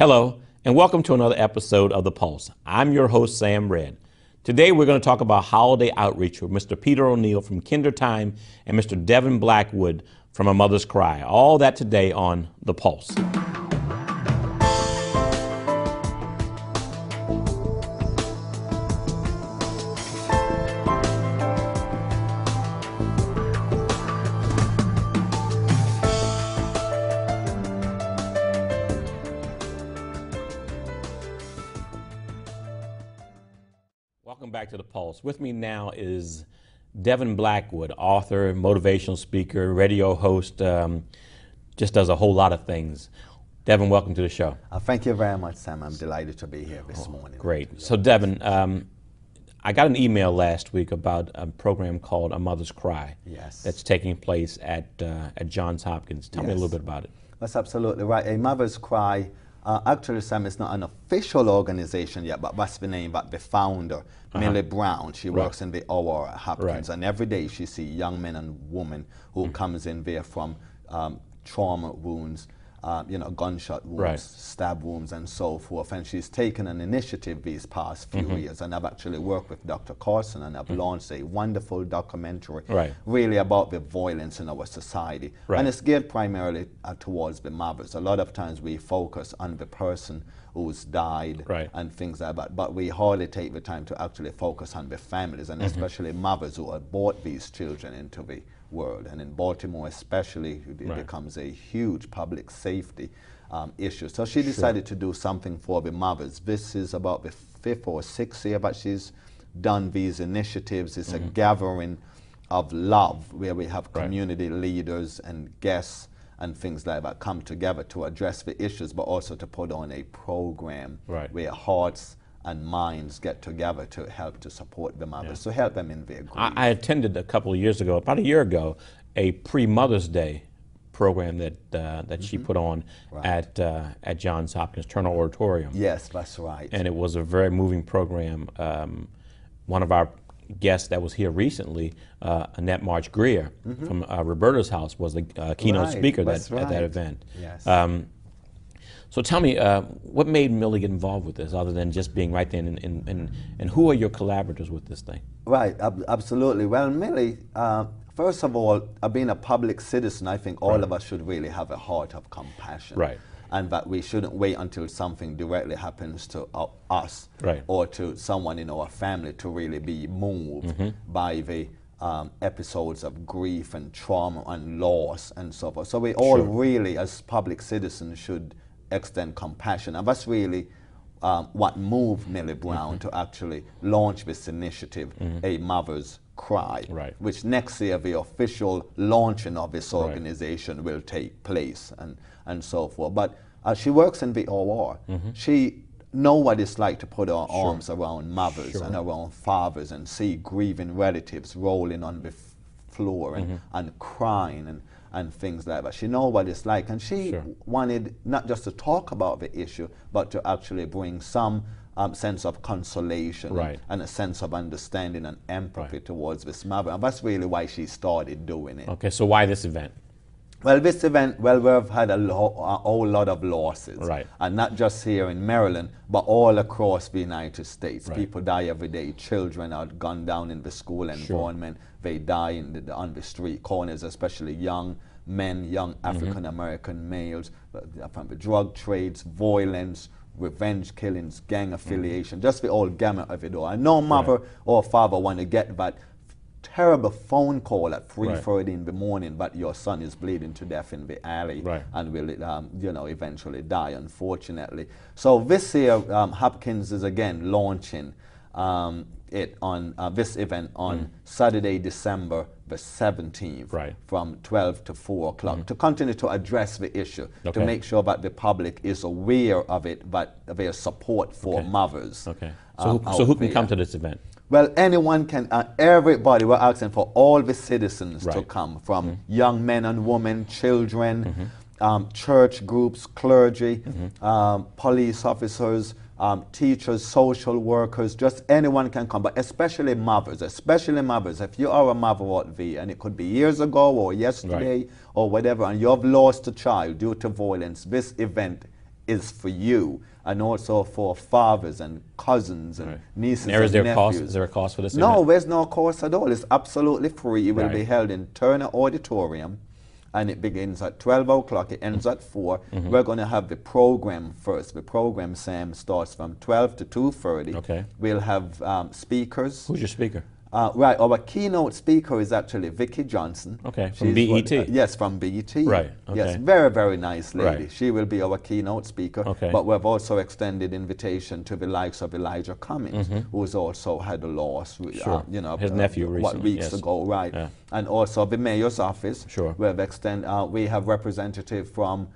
Hello, and welcome to another episode of The Pulse. I'm your host, Sam Red. Today we're going to talk about holiday outreach with Mr. Peter O'Neill from Kinder Time and Mr. Devon Blackwood from A Mother's Cry. All that today on The Pulse. Welcome back to The Pulse. With me now is Devon Blackwood, author, motivational speaker, radio host, just does a whole lot of things. Devon, welcome to the show. Thank you very much, Sam. I'm delighted to be here this morning. Great. So Devon, I got an email last week about a program called A Mother's Cry. Yes. That's taking place at Johns Hopkins. Tell me a little bit about it. That's absolutely right. A Mother's Cry, actually, Sam, it's not an official organization yet, but that's the name, but the founder, Millie Brown, she works in the OR at Hopkins, and every day she sees young men and women who comes in there from trauma wounds, gunshot wounds, stab wounds, and so forth. And she's taken an initiative these past few years, and I've actually worked with Dr. Carson, and I've launched a wonderful documentary really about the violence in our society. And it's geared primarily towards the mothers. A lot of times we focus on the person who's died and things like that, but we hardly take the time to actually focus on the families, and especially mothers who have brought these children into the world. And in Baltimore especially, it becomes a huge public safety issue. So she decided to do something for the mothers. This is about the 5th or 6th year that she's done these initiatives. It's a gathering of love where we have community leaders and guests and things like that come together to address the issues, but also to put on a program where hearts and minds get together to help to support the mothers, to help them in their grief. I attended a couple of years ago, about a year ago, a pre-Mother's Day program that she put on at Johns Hopkins Turner Auditorium. Yes, that's right. And it was a very moving program. One of our guest that was here recently, Annette March Greer from Roberta's House, was the keynote speaker at that event. Yes. So tell me, what made Millie get involved with this, other than just being right there, and who are your collaborators with this thing? Right, absolutely. Well, Millie, first of all, being a public citizen, I think all of us should really have a heart of compassion. Right. And that we shouldn't wait until something directly happens to us or to someone in our family to really be moved by the episodes of grief and trauma and loss and so forth. So we all really, as public citizens, should extend compassion. And that's really what moved Millie Brown to actually launch this initiative, A Mother's Cry, which next year the official launching of this organization will take place and so forth. But she works in the OR. She knows what it's like to put her arms around mothers and around fathers and see grieving relatives rolling on the floor and crying and things like that. She knows what it's like, and she wanted not just to talk about the issue, but to actually bring some sense of consolation and a sense of understanding and empathy towards this mother. And that's really why she started doing it. Okay, so why this event? Well, this event, we've had a whole lot of losses. And not just here in Maryland, but all across the United States. People die every day. Children are gunned down in the school environment. They die on the street corners, especially young men, young African-American males, from the drug trades, violence, revenge killings, gang affiliation, just the old gamut of it all. And no mother or father want to get that terrible phone call at 3:30 in the morning, but your son is bleeding to death in the alley and will eventually die, unfortunately. So this year, Hopkins is again launching this event on Saturday, December the 17th, from 12 to 4 o'clock, to continue to address the issue, to make sure that the public is aware of it, but their support for mothers. So who can come to this event? Well, anyone can, everybody, we're asking for all the citizens to come, from young men and women, children, church groups, clergy, police officers, teachers, social workers, just anyone can come, but especially mothers, if you are a mother out there, and it could be years ago or yesterday or whatever, and you have lost a child due to violence, this event is for you, and also for fathers and cousins and nieces and is there nephews. Is there a cost for this No, event? there's no cost at all. It's absolutely free. It will be Right. held in Turner Auditorium, and it begins at 12 o'clock. It ends at 4. We're going to have the program first. The program, Sam, starts from 12 to 2:30. Okay. We'll have speakers. Who's your speaker? Right, our keynote speaker is actually Vicki Johnson. Okay, from She's BET. yes, from BET. Right, Yes, okay. very, very nice lady. Right. She will be our keynote speaker. Okay. But we've also extended invitation to the likes of Elijah Cummings, who's also had a loss, Sure. you know, His nephew what, recently, weeks yes. ago, right? Yeah. And also the mayor's office. Sure. We have representative from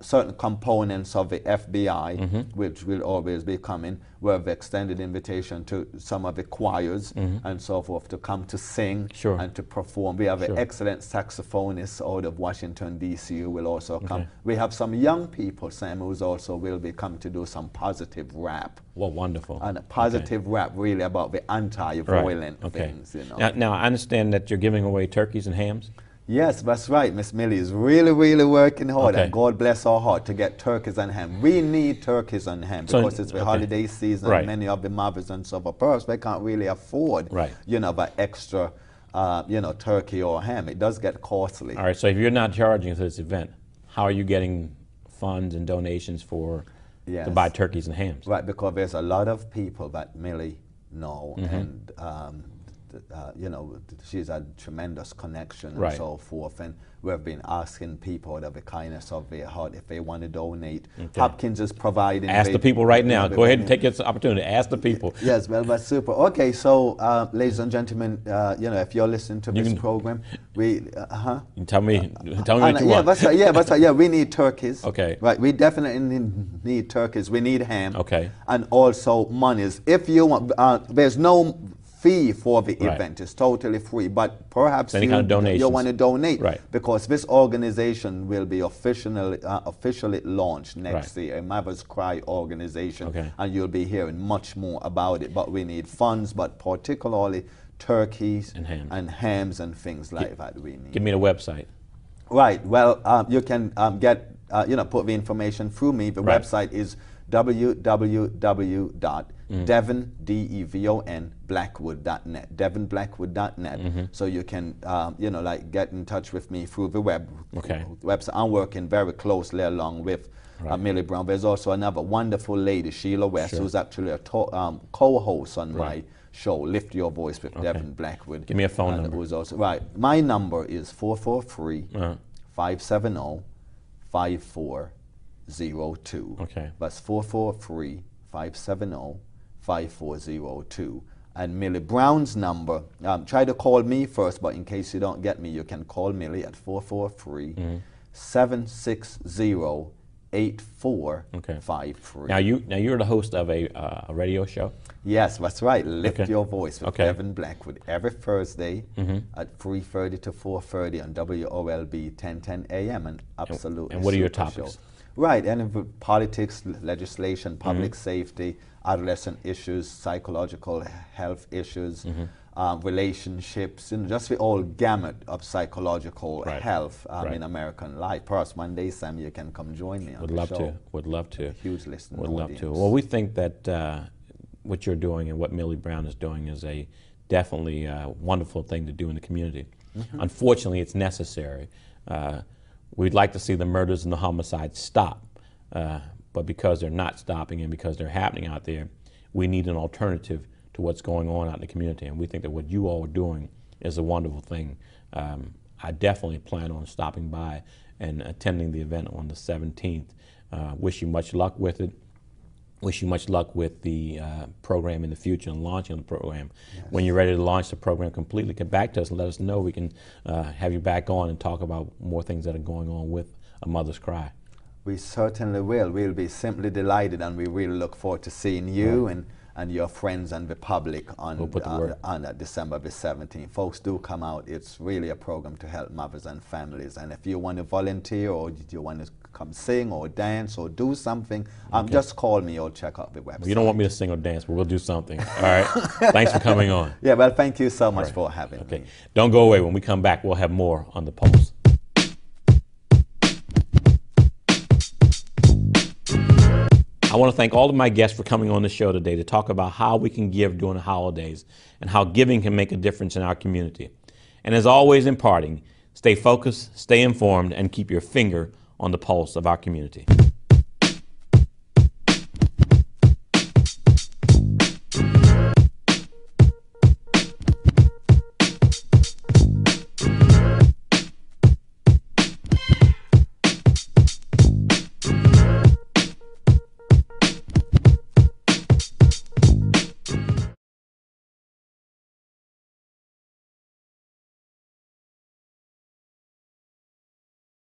certain components of the FBI, which will always be coming. We have extended invitation to some of the choirs and so forth to come to sing Sure. and to perform. We have Sure. an excellent saxophonist out of Washington, D.C. who will also come. Okay. We have some young people, Sam, who's also will be come to do some positive rap. Well, wonderful. And a positive rap really about the anti-violent things, you know. Now, I understand that you're giving away turkeys and hams. Yes, that's right. Miss Millie is really, really working hard, Okay. and God bless her heart to get turkeys and ham. We need turkeys and ham So- because it's the okay. holiday season. Right. And many of the mothers and so forth, they can't really afford, Right. you know, that extra, you know, turkey or ham. It does get costly. All right, so if you're not charging for this event, how are you getting funds and donations to Yes. buy turkeys and hams? Right, because there's a lot of people that Millie know, Mm-hmm. and you know, she's a tremendous connection and Right. so forth. And we've been asking people out of the kindness of their heart if they want to donate. Okay. Hopkins is providing. Ask the people right now. Go ahead and take this opportunity. Ask the people. Yes, well, that's super. Okay, so ladies and gentlemen, you know, if you're listening to this program, we You can tell me what you yeah, want. that's right. Yeah, that's right. Yeah, we need turkeys. Okay. Right, we definitely need turkeys. We need ham. Okay. And also monies. If you want, there's no fee for the Right. event. It's totally free. But perhaps Any kind of donations. you want to donate, Right. because this organization will be officially launched next year, a Mother's Cry organization, Okay. and you'll be hearing much more about it. But we need funds, but particularly turkeys And hams. hams and things like that we need. Give me the website. Right. Well, you can get, you know, put the information through me. The Right. website is www.devon, D-E-V-O-N, Blackwood.net, devonblackwood.net. So you can, you know, like get in touch with me through the website. I'm working very closely along with Millie Brown. There's also another wonderful lady, Sheila West, Sure. who's actually a co-host on my show, Lift Your Voice with Devon Blackwood. Give me a phone And number. who's also, right. My number is 443-570-5402. Okay. That's 443-570-5402. And Millie Brown's number, try to call me first, but in case you don't get me, you can call Millie at 443-760-8453. Now you're the host of a radio show. Yes, that's right. Lift Okay. Your Voice with Okay. Devon Blackwood every Thursday at 3:30 to 4:30 on WOLB 1010 AM, and absolutely. And what are your super topics? show. Right, and politics, legislation, public safety, adolescent issues, psychological health issues, relationships, you know, just the whole gamut of psychological health in American life. Perhaps one day, Sam, you can come join me on Would the love show. to. Would love to. Huge listening Would love audience. to. Well, we think that what you're doing and what Millie Brown is doing is a definitely wonderful thing to do in the community. Unfortunately, it's necessary. We'd like to see the murders and the homicides stop, but because they're not stopping and because they're happening out there, we need an alternative to what's going on out in the community. And we think that what you all are doing is a wonderful thing. I definitely plan on stopping by and attending the event on the 17th. Wish you much luck with it. Wish you much luck with the program in the future and launching the program. Yes. When you're ready to launch the program completely, get back to us and let us know. We can have you back on and talk about more things that are going on with A Mother's Cry. We certainly will. We'll be simply delighted, and we really look forward to seeing you and your friends and the public on December the 17th. Folks, do come out. It's really a program to help mothers and families. And if you want to volunteer or you want to come sing or dance or do something, just call me or check out the website. Well, you don't want me to sing or dance, but we'll do something. All right? Thanks for coming on. Yeah, well, thank you so much for having me. Don't go away. When we come back, we'll have more on The Pulse. want to thank all of my guests for coming on the show today to talk about how we can give during the holidays and how giving can make a difference in our community. And as always in parting, stay focused, stay informed, and keep your finger on the pulse of our community.